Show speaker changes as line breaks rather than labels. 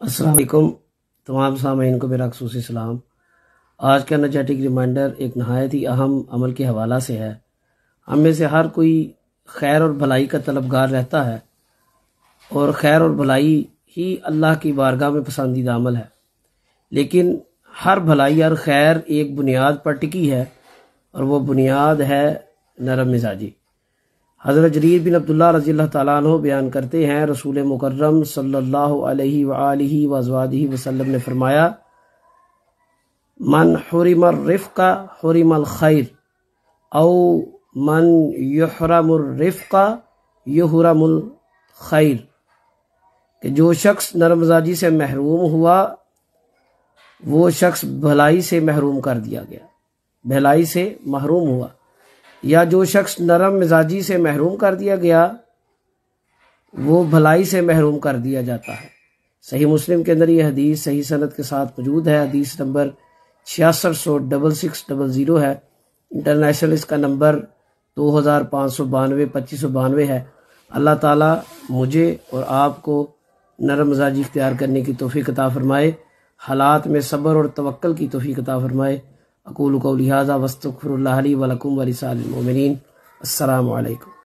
अस्सलाम वालेकुम। तमाम सामीन को मेरा ख़ुसूसी सलाम। आज का एनर्जेटिक रिमाइंडर एक नहायत ही अहम अमल के हवाला से है। हम में से हर कोई खैर और भलाई का तलबगार रहता है और खैर और भलाई ही अल्लाह की बारगाह में पसंदीदा अमल है। लेकिन हर भलाई और खैर एक बुनियाद पर टिकी है और वो बुनियाद है नरम मिजाजी। हज़रत जरीर बिन अब्दुल्लाह रज़ियल्लाहु ताला अन्हु बयान करते हैं, रसूल मुकर्रम सल्लल्लाहु अलैहि वआलिहि वज़वादिहि वसल्लम ने फरमाया, मन हुरिमर रिफ़्क़ा हुरिमल खैर औ मन युहरमुर रिफ़्क़ा युहरमुल खैर, कि जो शख्स नरम मिजाजी से महरूम हुआ वो शख्स भलाई से महरूम कर दिया गया, भलाई से महरूम हुआ। या जो शख्स नरम मिजाजी से महरूम कर दिया गया वो भलाई से महरूम कर दिया जाता है। सही मुस्लिम के अंदर ये हदीस सही सनद के साथ मौजूद है। हदीस नंबर 6600 है। इंटरनेशनल इसका नंबर 2592 है। अल्लाह ताला मुझे और आपको नरम मिजाजी इख्तियार करने की तौफीक अता फरमाए, हालात में सब्र और तवक्कुल की तौफीक अता फरमाए। अक़ूलु क़ौली हाज़ा वस्तग़फ़िरुल्लाह ली व लकुम व लिसाइरिल मोमिनीन। अस्सलामु अलैकुम।